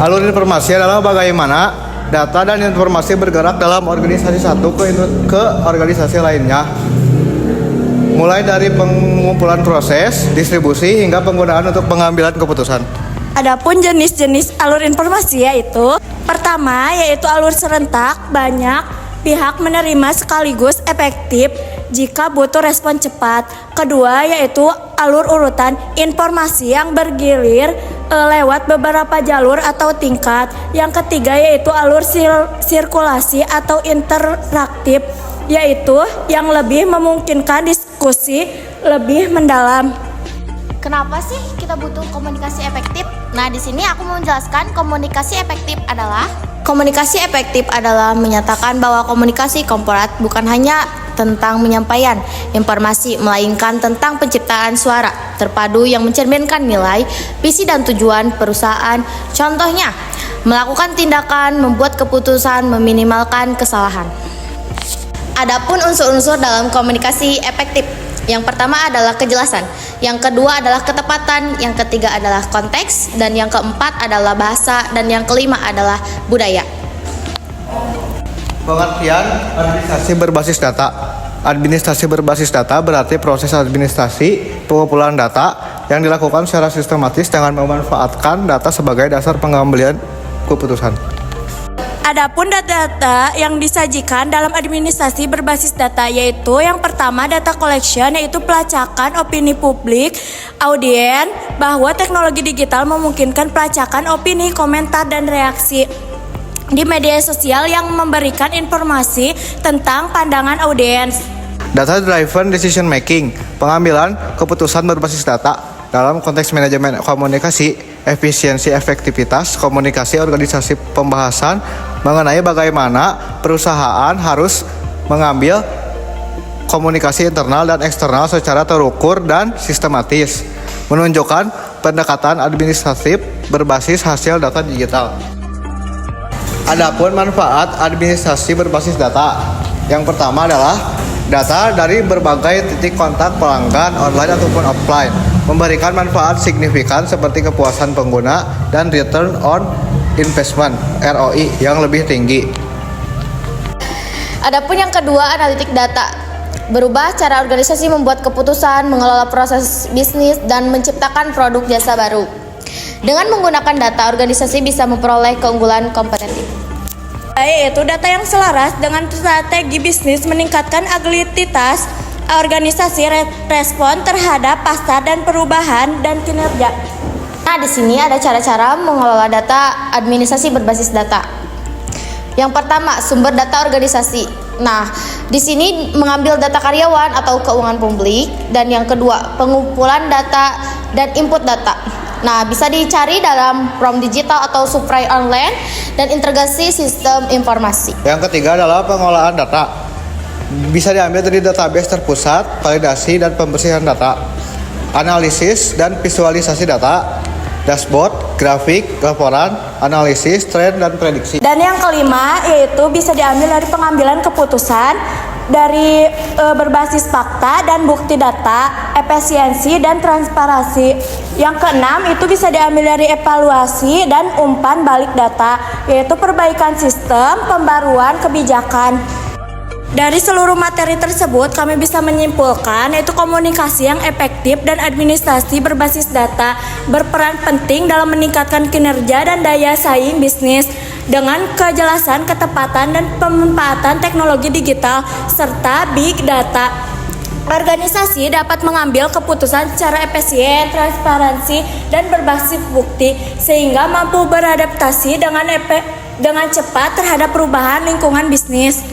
Alur informasi adalah bagaimana data dan informasi bergerak dalam organisasi satu ke organisasi lainnya. Mulai dari pengumpulan proses, distribusi, hingga penggunaan untuk pengambilan keputusan. Adapun jenis-jenis alur informasi yaitu pertama yaitu alur serentak, banyak pihak menerima sekaligus, efektif jika butuh respon cepat. Kedua yaitu alur urutan informasi yang bergilir lewat beberapa jalur atau tingkat. Yang ketiga yaitu alur sirkulasi atau interaktif, yaitu yang lebih memungkinkan diskusi lebih mendalam. Kenapa sih kita butuh komunikasi efektif? Nah, di sini aku mau menjelaskan komunikasi efektif adalah menyatakan bahwa komunikasi korporat bukan hanya tentang penyampaian informasi, melainkan tentang penciptaan suara terpadu yang mencerminkan nilai, visi dan tujuan perusahaan. Contohnya, melakukan tindakan, membuat keputusan, meminimalkan kesalahan. Adapun unsur-unsur dalam komunikasi efektif, yang pertama adalah kejelasan, yang kedua adalah ketepatan, yang ketiga adalah konteks, dan yang keempat adalah bahasa, dan yang kelima adalah budaya. Pengertian administrasi berbasis data. Administrasi berbasis data berarti proses administrasi pengumpulan data yang dilakukan secara sistematis dengan memanfaatkan data sebagai dasar pengambilan keputusan. Adapun data-data yang disajikan dalam administrasi berbasis data yaitu yang pertama data collection, yaitu pelacakan opini publik audien bahwa teknologi digital memungkinkan pelacakan opini, komentar dan reaksi di media sosial yang memberikan informasi tentang pandangan audiens. Data driven decision making, pengambilan keputusan berbasis data. Dalam konteks manajemen komunikasi, efisiensi efektivitas komunikasi organisasi, pembahasan mengenai bagaimana perusahaan harus mengambil komunikasi internal dan eksternal secara terukur dan sistematis, menunjukkan pendekatan administratif berbasis hasil data digital. Adapun manfaat administrasi berbasis data, yang pertama adalah data dari berbagai titik kontak pelanggan online ataupun offline, memberikan manfaat signifikan seperti kepuasan pengguna dan return on investment (ROI) yang lebih tinggi. Adapun yang kedua, analitik data. Berubah cara organisasi membuat keputusan, mengelola proses bisnis, dan menciptakan produk jasa baru. Dengan menggunakan data, organisasi bisa memperoleh keunggulan kompetitif. Yaitu data yang selaras dengan strategi bisnis, meningkatkan agilitas organisasi, respon terhadap pasar dan perubahan dan kinerja. Nah, di sini ada cara-cara mengelola data administrasi berbasis data. Yang pertama, sumber data organisasi. Nah, di sini mengambil data karyawan atau keuangan publik, dan yang kedua, pengumpulan data dan input data. Nah, bisa dicari dalam from digital atau supply online dan integrasi sistem informasi. Yang ketiga adalah pengolahan data. Bisa diambil dari database terpusat, validasi dan pembersihan data, analisis dan visualisasi data, dashboard, grafik, laporan, analisis, tren, dan prediksi. Dan yang kelima yaitu bisa diambil dari pengambilan keputusan dari berbasis fakta dan bukti data, efisiensi dan transparansi. Yang keenam itu bisa diambil dari evaluasi dan umpan balik data, yaitu perbaikan sistem, pembaruan kebijakan. Dari seluruh materi tersebut, kami bisa menyimpulkan yaitu komunikasi yang efektif dan administrasi berbasis data berperan penting dalam meningkatkan kinerja dan daya saing bisnis dengan kejelasan, ketepatan, dan pemanfaatan teknologi digital serta big data. Organisasi dapat mengambil keputusan secara efisien, transparansi, dan berbasis bukti sehingga mampu beradaptasi dengan cepat terhadap perubahan lingkungan bisnis.